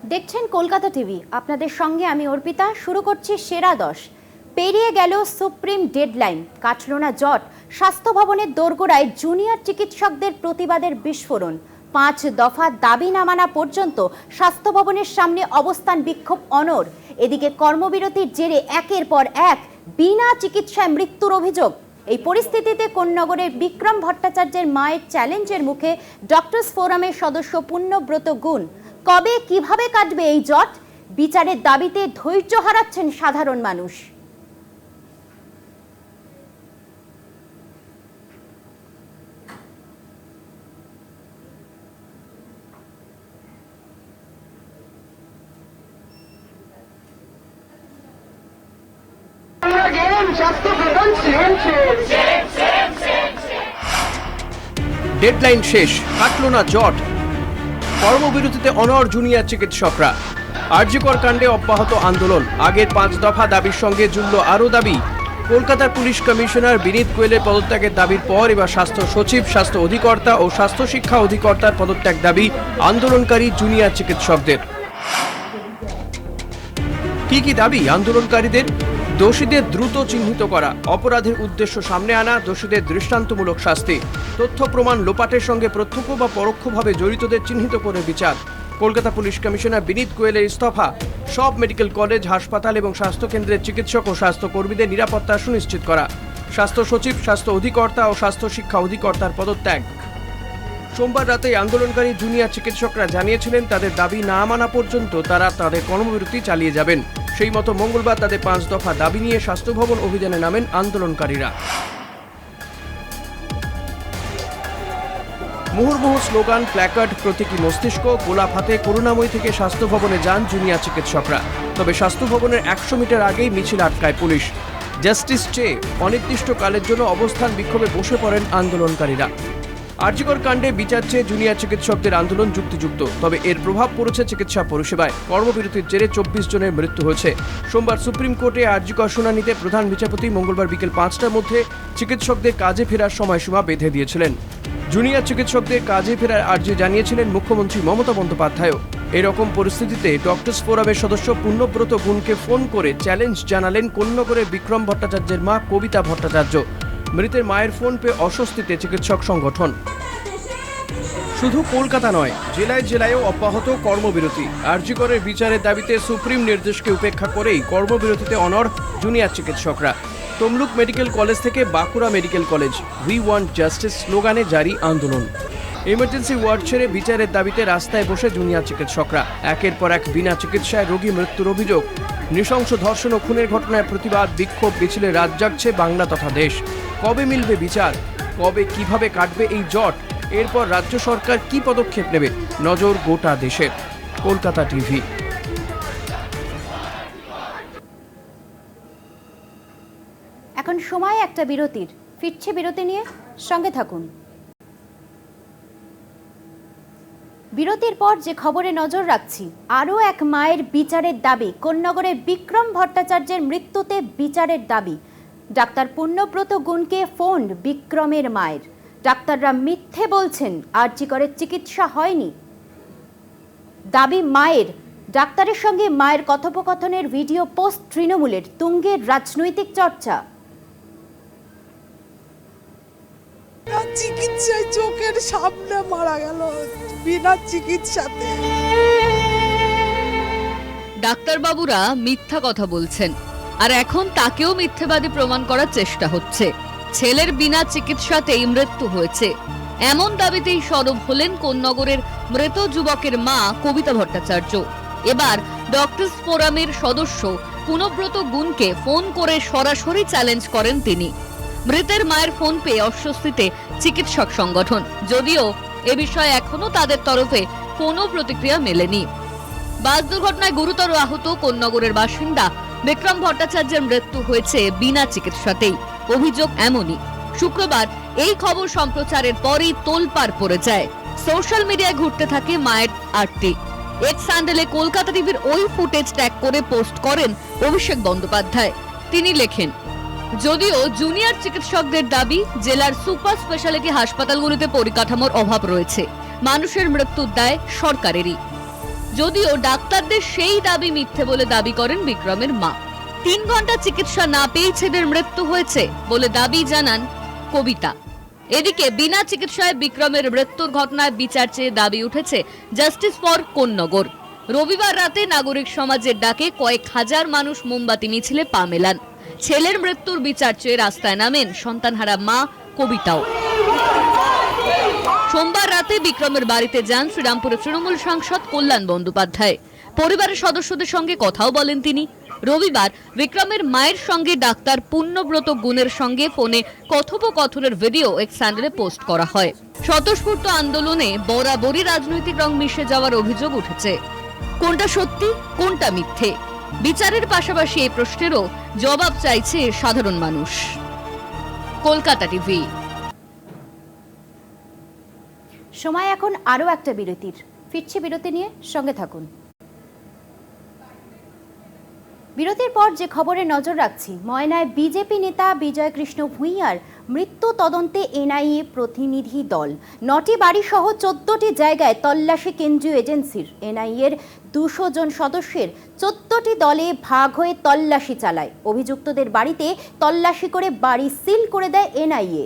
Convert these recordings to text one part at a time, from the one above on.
দেখছেন কলকাতা টিভি, আপনাদের সঙ্গে আমি অর্পিতা। শুরু করছি সেরা 10। পেরিয়ে গেল সুপ্রিম ডেডলাইন, কাটল না জট। স্বাস্থ্য ভবনের দোরগোড়ায় জুনিয়র চিকিৎসকদের প্রতিবাদের বিস্ফোরণ। 5 দফা দাবি না মানা পর্যন্ত স্বাস্থ্য ভবনের সামনে অবস্থান বিক্ষোভ অনড়। এদিকে কর্মবিরতির জেরে একের পর এক বিনা চিকিৎসায় মৃত্যুর অভিযোগ। এই পরিস্থিতিতে কোন্নগরের বিক্রম ভট্টাচার্যের মায়ের চ্যালেঞ্জের মুখে ডক্টরস ফোরামের সদস্য পুণ্যব্রত গুণ। কবে কিভাবে কাটবে এই জট? বিচারের দাবিতে ধৈর্য হারাচ্ছেন সাধারণ মানুষ। ডেডলাইন শেষ, কাটল না জট। কর্মবিরতিতে অনড় জুনিয়র চিকিৎসকরা। আরজিকর কাণ্ডে অব্যাহত আন্দোলন। আগের 5 দফা দাবির সঙ্গে জুড়ল আরও দাবি। কলকাতার পুলিশ কমিশনার বিনীত গোয়েলের পদত্যাগের দাবির পর এবার স্বাস্থ্য সচিব, স্বাস্থ্য অধিকর্তা ও স্বাস্থ্য শিক্ষা অধিকর্তার পদত্যাগ দাবি আন্দোলনকারী জুনিয়র চিকিৎসকদের। কি দাবি আন্দোলনকারীদের? দোষীদের দ্রুত চিহ্নিত করা, অপরাধের উদ্দেশ্য সামনে আনা, দোষীদের দৃষ্টান্তমূলক শাস্তি, তথ্য প্রমাণ লোপাটের সঙ্গে প্রত্যক্ষ বা পরোক্ষভাবে জড়িতদের চিহ্নিত করে বিচার। কলকাতা পুলিশ কমিশনার বিনীত গোয়েলের ইস্তফা। সব মেডিকেল কলেজ, হাসপাতাল এবং স্বাস্থ্যকেন্দ্রের চিকিৎসক ও স্বাস্থ্যকর্মীদের নিরাপত্তা সুনিশ্চিত করা। স্বাস্থ্য সচিব, স্বাস্থ্য অধিকর্তা ও স্বাস্থ্য শিক্ষা অধিকর্তার পদত্যাগ। সোমবার রাতে আন্দোলনকারী জুনিয়র চিকিৎসকরা জানিয়েছিলেন তাদের দাবি না মানা পর্যন্ত তারা তাদের কর্মবিরতি চালিয়ে যাবেন। সেই মতো মঙ্গলবার তাদের 5 দফা দাবি নিয়ে স্বাস্থ্য ভবন অভিযানে নামেন আন্দোলনকারীরা। মুহুর্মুহু স্লোগান, প্ল্যাকার্ড, প্রতীকী মস্তিষ্ক, গোলাপ হাতে করুণাময়ী থেকে স্বাস্থ্য ভবনে যান জুনিয়র চিকিৎসকরা। তবে স্বাস্থ্য ভবনের 100 মিটার আগেই মিছিল আটকায় পুলিশ। জাস্টিস চেয়ে অনির্দিষ্টকালের জন্য অবস্থান বিক্ষোভে বসে পড়েন আন্দোলনকারীরা। আরজিকর কাণ্ডে বিচার চেয়ে জুনিয়র চিকিৎসকদের আন্দোলন যুক্তিযুক্ত, তবে এর প্রভাব পড়েছে চিকিৎসা পরিষেবায়। কর্মবিরতির জেরে 24 জনের মৃত্যু হয়েছে। সোমবার সুপ্রিম কোর্টে আরজিকর শুনানিতে প্রধান বিচারপতি মঙ্গলবার বিকেল 5টার মধ্যে চিকিৎসকদের কাজে ফেরার সময়সীমা বেঁধে দিয়েছিলেন। জুনিয়র চিকিৎসকদের কাজে ফেরার আর্জি জানিয়েছিলেন মুখ্যমন্ত্রী মমতা বন্দ্যোপাধ্যায়ও। এরকম পরিস্থিতিতে ডক্টরস ফোরামের সদস্য পুণ্যব্রত গুণকে ফোন করে চ্যালেঞ্জ জানালেন কোন্নগরের বিক্রম ভট্টাচার্যের মা কবিতা ভট্টাচার্য। মৃতের মায়ের ফোন পেয়ে অস্বস্তিতে চিকিৎসক সংগঠন। শুধু কলকাতা নয়, জেলায় জেলায়ও অব্যাহত কর্মবিরতি। আরজিকরের বিচারের দাবিতে সুপ্রিম নির্দেশকে উপেক্ষা করেই কর্মবিরতিতে অনড় জুনিয়র চিকিৎসকরা। তমলুক মেডিকেল কলেজ থেকে Bankura medical college we want justice স্লোগানে জারি আন্দোলন। ইমার্জেন্সি ওয়ার্ড ছেড়ে বিচারের দাবিতে রাস্তায় বসে জুনিয়র চিকিৎসকরা। একের পর এক বিনা চিকিৎসায় রোগী মৃত্যুর অভিযোগ। নৃশংস ধর্ষণ ও খুনের ঘটনায় প্রতিবাদ, বিক্ষোভ মিছিলে রাত জাগছে বাংলা তথা দেশ। কবে মিলবে বিচার? কবে কিভাবে কাটবে এই জট? এরপর রাজ্য সরকার কি পদক্ষেপ নেবে? নজর গোটা দেশের। কলকাতা টিভি। এখন সময় একটা বিরতির। ফিরছে বিরতি নিয়ে, সঙ্গে থাকুন। বিরতির পর যে খবরে নজর রাখছি, আরও এক মায়ের বিচারের দাবি। কোন্নগরের বিক্রম ভট্টাচার্যের মৃত্যুতে বিচারের দাবি। ডাক্তার পুণ্যব্রত গুণকে ফোন বিক্রমের মায়ের। ডাক্তাররা মিথ্যে বলছেন, আরজিকরের চিকিৎসা হয়নি। দাবি মায়ের। ডাক্তারের সঙ্গে মায়ের কথোপকথনের ভিডিও পোস্ট তৃণমূলের। তুঙ্গের রাজনৈতিক চর্চা। চিকিৎসায় চোখের সামনে মারা গেল বিনা চিকিৎসাতে। ডাক্তারবাবুরা মিথ্যা কথা বলছেন, আর এখন তাকেও মিথ্যেবাদী প্রমাণ করার চেষ্টা হচ্ছে। ছেলের বিনা চিকিৎসাতেই মৃত্যু হয়েছে, এমন দাবিতেই সরব হলেন কোন্নগরের মৃত যুবকের মা কবিতা ভট্টাচার্য। এবার ডক্টরস ফোরামের সদস্য পুণ্যব্রত গুণকে ফোন করে সরাসরি চ্যালেঞ্জ করেন তিনি। মৃতের মায়ের ফোন পেয়ে অস্বস্তিতে চিকিৎসক সংগঠন, যদিও এ বিষয়ে এখনো তাদের তরফে কোনো প্রতিক্রিয়া মেলেনি। বাস দুর্ঘটনায় গুরুতর আহত কোন্নগরের বাসিন্দা বিক্রম ভট্টাচার্যের মৃত্যু হয়েছে বিনা চিকিৎসাতেই। অভিযোগ এমনই। শুক্রবার এই খবর সম্প্রচারের পরই তোলপাড় পড়ে যায়। সোশ্যাল মিডিয়ায় ঘুরতে থাকে মায়ের আরটি। এক্স হ্যান্ডেলে কলকাতা টিভির ওই ফুটেজ ট্যাগ করে পোস্ট করেন অভিষেক বন্দ্যোপাধ্যায়। তিনি লেখেন, যদিও জুনিয়র চিকিৎসকদের দাবি, জেলার সুপার স্পেশালিটি হাসপাতালগুলিতে পরিকাঠামোর অভাব রয়েছে। মানুষের মৃত্যুর দায় সরকারেরই। যদিও ডাক্তারদের সেই দাবি মিথ্যে বলে দাবি করেন বিক্রমের মা। 3 ঘন্টা চিকিৎসা না পেয়ে ছেলের মৃত্যু হয়েছে বলে দাবি জানান কবিতা। এদিকে বিনা চিকিৎসায় বিক্রমের মৃত্যুর ঘটনায় বিচার চেয়ে দাবি উঠেছে জাস্টিস ফর কোন্নগর। রবিবার রাতে নাগরিক সমাজের ডাকে কয়েক হাজার মানুষ মোমবাতি মিছিলে পা মেলান। ছেলের মৃত্যুর বিচার চেয়ে রাস্তায় নামেন সন্তানহারা মা কবিতাও। সোমবার রাতে বিক্রমের বাড়িতে যান শ্রীরামপুরের তৃণমূল সাংসদ কল্যাণ বন্দ্যোপাধ্যায়। পরিবারের সদস্যদের সঙ্গে কথাও বলেন তিনি। রবিবার বিক্রমের মায়ের সঙ্গে ডাক্তার পুণ্যব্রত গুণের সঙ্গে ফোনে কথোপকথনের ভিডিও এক্স হ্যান্ডেলে পোস্ট করা হয়। স্বতঃস্ফূর্ত আন্দোলনে বরাবরই রাজনৈতিক রং মিশে যাওয়ার অভিযোগ উঠেছে। কোনটা সত্যি কোনটা মিথ্যে, বিচারের পাশাপাশি এই প্রশ্নেরও জবাব চাইছে সাধারণ মানুষ। কলকাতা টিভি। সময় এখন আরও একটা বিরতির। ফিরছি বিরতি নিয়ে, সঙ্গে থাকুন। বিরতির পর যে খবরে নজর রাখছি, ময়নায় বিজেপি নেতা বিজয় কৃষ্ণ ভূঁইয়ার মৃত্যু তদন্তে এনআইএ প্রতিনিধি দল। 9টি বাড়ি সহ 14টি জায়গায় তল্লাশি কেন্দ্রীয় এজেন্সির। এনআইএর 200 জন সদস্যের 14টি দলে ভাগ হয়ে তল্লাশি চালায়। অভিযুক্তদের বাড়িতে তল্লাশি করে বাড়ি সিল করে দেয় এনআইএ।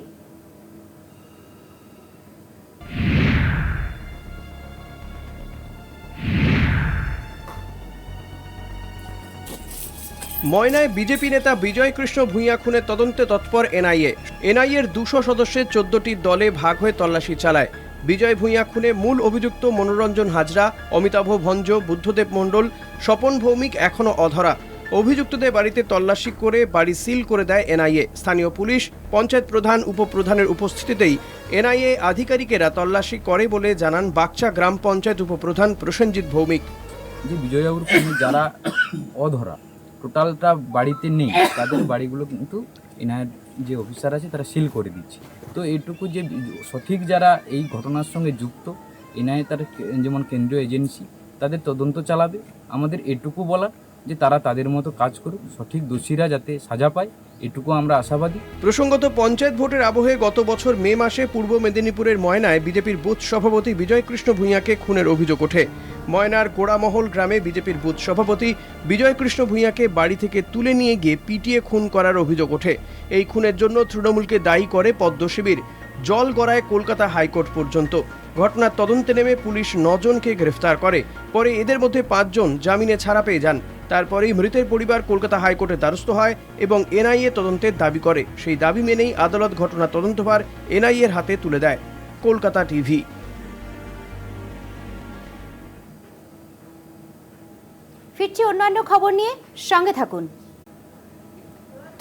ময়নায় বিজেপি নেতা বিজয় কৃষ্ণ ভূঁইয়া খুনের তদন্তে তৎপর এনআইএ। এনআইএর 200 সদস্যের 14টি দলে ভাগ হয়ে তল্লাশি চালায়। বিজয় ভূঁইয়া খুনে মূল অভিযুক্ত মনোরঞ্জন হাজরা, অমিতাভ ভঞ্জ, বুদ্ধদেব মণ্ডল, স্বপন ভৌমিক এখনও অধরা। অভিযুক্তদের বাড়িতে তল্লাশি করে বাড়ি সিল করে দেয় এনআইএ। স্থানীয় পুলিশ, পঞ্চায়েত প্রধান, উপপ্রধানের উপস্থিতিতেই এনআইএ আধিকারিকেরা তল্লাশি করে বলে জানান বাগচা গ্রাম পঞ্চায়েত উপপ্রধান প্রসেনজিৎ ভৌমিক। যে বিজয়বাবুর খুনি যারা অধরা টোটালটা বাড়িতে নেই, তাদের বাড়িগুলো কিন্তু এনআইএর যে অফিসার আছে তারা সিল করে দিচ্ছে। তো এইটুকু যে সঠিক যারা এই ঘটনার সঙ্গে যুক্ত, এনআইএ তার যেমন কেন্দ্রীয় এজেন্সি, তাদের তদন্ত চালাবে। আমাদের এটুকু বলা যে তারা তাদের মতো কাজ করুক, সঠিক দোষীরা যাতে সাজা পায়, এটুকু আমরা আশাবাদী। প্রসঙ্গত পঞ্চায়েত ভোটের আবহে গত বছর মে মাসে পূর্ব মেদিনীপুরের ময়নায় বিজেপির বুথ সভাপতি বিজয় কৃষ্ণ ভূঁইয়াকে খুনের অভিযোগ ওঠে। ময়নার গোড়ামহল গ্রামে বিজেপির বুথ সভাপতি বিজয় কৃষ্ণ ভূঁইয়াকে বাড়ি থেকে তুলে নিয়ে গিয়ে পিটিয়ে খুন করার অভিযোগ ওঠে। এই খুনের জন্য তৃণমূলকে দায়ী করে পদ্ম শিবির। জল গড়ায় কলকাতা হাইকোর্ট পর্যন্ত। ঘটনার তদন্তে নেমে পুলিশ 9 জনকে গ্রেফতার করে। পরে এদের মধ্যে 5 জন জামিনে ছাড়া পেয়ে যান। তারপরেই মৃতের পরিবার কলকাতা হাইকোর্টের দ্বারস্থ হয় এবং এনআইএ তদন্তের দাবি করে। সেই দাবি মেনেই আদালত ঘটনার তদন্তভার এনআইএর হাতে তুলে দেয়। কলকাতা টিভি। ফিরছি অন্যান্য খবর নিয়ে, সঙ্গে থাকুন।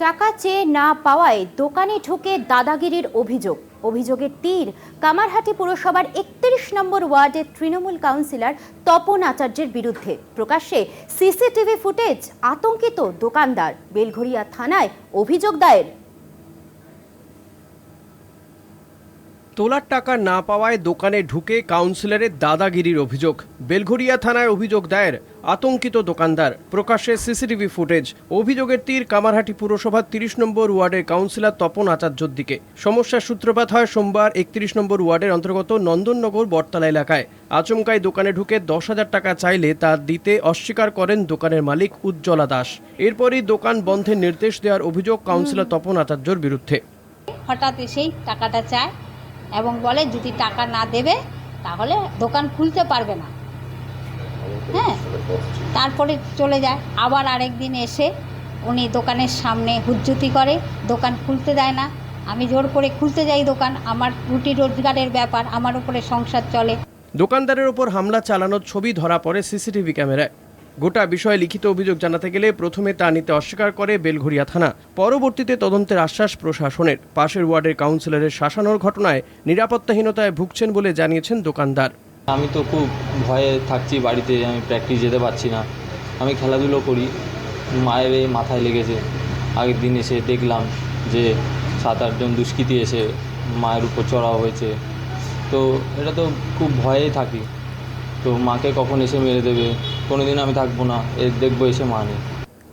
টাকা চেয়ে না পাওয়ায় দোকানে ঢুকে দাদাগিরির অভিযোগ। অভিযোগের তীর কামারহাটি পুরসভার 31 নম্বর ওয়ার্ডের তৃণমূল কাউন্সিলর তপন আচার্যের বিরুদ্ধে। প্রকাশ্যে সিসিটিভি ফুটেজ, আতঙ্কিত দোকানদার। বেলঘড়িয়া থানায় অভিযোগ দায়ের। তোলার টাকা না পাওয়ায় দোকানে ঢুকে কাউন্সিলরের দাদাগিরির অভিযোগ। বেলঘড়িয়া থানায় অভিযোগ দায়ের, আতঙ্কিত দোকানদার। প্রকাশ্যে সিসিটিভি ফুটেজ। অভিযোগের তীর কামারহাটি পুরসভার 30 নম্বর ওয়ার্ডের কাউন্সিলর তপন আচার্যর দিকে। সমস্যার সূত্রপাত হয় সোমবার 31 নম্বর ওয়ার্ডের অন্তর্গত নন্দননগর বটতলা এলাকায়। আচমকাই দোকানে ঢুকে 10,000 টাকা চাইলে তা দিতে অস্বীকার করেন দোকানের মালিক উজ্জ্বলা দাস। এরপরই দোকান বন্ধের নির্দেশ দেওয়ার অভিযোগ কাউন্সিলর তপন আচার্যর বিরুদ্ধে। হঠাৎ এসেই টাকাটা চায় এবং বলে যদি টাকা না দেবে তাহলে দোকান খুলতে পারবে না। হ্যাঁ, তারপরে চলে যায়। আবার আরেকদিন এসে উনি দোকানের সামনে হুজ্জুতি করে, দোকান খুলতে দেয় না। আমি জোর করে খুলতে যাই দোকান, আমার রুটি রোজগারের ব্যাপার, আমার উপরে সংসার চলে। দোকানদারের ওপর হামলা চালানোর ছবি ধরা পড়ে সিসিটিভি ক্যামেরায়। গোটা বিষয়ে লিখিত অভিযোগ জানাতে গেলে প্রথমে তা নিতে অস্বীকার করে বেলঘড়িয়া থানা। পরবর্তীতে তদন্তের আশ্বাস প্রশাসনের। পাশের ওয়ার্ডের কাউন্সিলরের শাসানোর ঘটনায় নিরাপত্তাহীনতায় ভুগছেন বলে জানিয়েছেন দোকানদার। আমি তো খুব ভয়ে থাকছি বাড়িতে, আমি প্র্যাকটিস যেতে পারছি না। আমি খেলাধুলো করি, মায়ের এই মাথায় লেগেছে। আগের দিন এসে দেখলাম যে 7-8 জন দুষ্কৃতী এসে মায়ের উপর চড়াও হয়েছে। তো এটা তো খুব ভয়েই থাকি। তো মাকে কখন এসে মেরে দেবে, কোনোদিন আমি থাকবো না, দেখবো এসে মা নেই।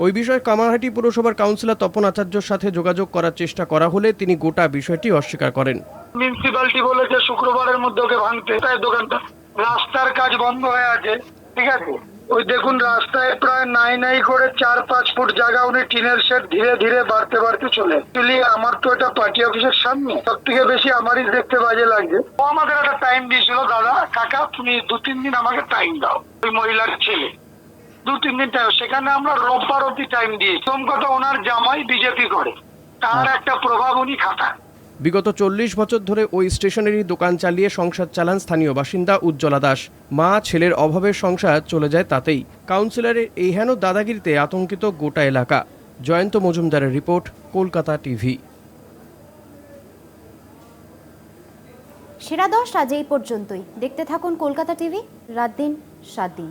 ওই বিষয়ে কামারহাটি পুরসভার কাউন্সিলর তপন আচার্যর সাথে যোগাযোগ করার চেষ্টা করা হলে তিনি গোটা বিষয়টি অস্বীকার করেন। মিউনিসিপ্যালিটি বলেছে শুক্রবারের মধ্যে ওকে ভাঙতে, তাই দোকানটা রাস্তার কাজ বন্ধ হয়ে আছে, ঠিক আছে, ওই দেখুন রাস্তায় প্রায় নাই করে 4-5 ফুট জায়গা উনি টিনের শেড ধীরে ধীরে বাড়তে চলে। অ্যাকচুয়ালি আমার তো এটা পার্টি অফিসের সামনে, সব থেকে বেশি আমারই দেখতে বাজে লাগছে। ও আমাদের একটা টাইম দিয়েছিল, দাদা কাকা তুমি 2-3 দিন আমাকে টাইম দাও, ওই মহিলার ছেলে 2-3 দিন টাইম। সেখানে আমরা রোববার অব্দি টাইম দিয়েছি। প্রথম কথা, ওনার জামাই বিজেপি করে, তার একটা প্রভাব উনি খাটান। বিগত 40 বছর ধরে ওই স্টেশনেরই দোকান চালিয়ে সংসার চালান স্থানীয় বাসিন্দা উজ্জ্বলা দাস। মা ছেলের অভাবের সংসার চলে যায় তাতেই। কাউন্সিলরের এই হেন দাদাগিরিতে আতঙ্কিত গোটা এলাকা। জয়ন্ত মজুমদারের রিপোর্ট, কলকাতা টিভি। সেরা 10 আজ এই পর্যন্তই। দেখতে থাকুন কলকাতা টিভি, রাত দিন 7 দিন।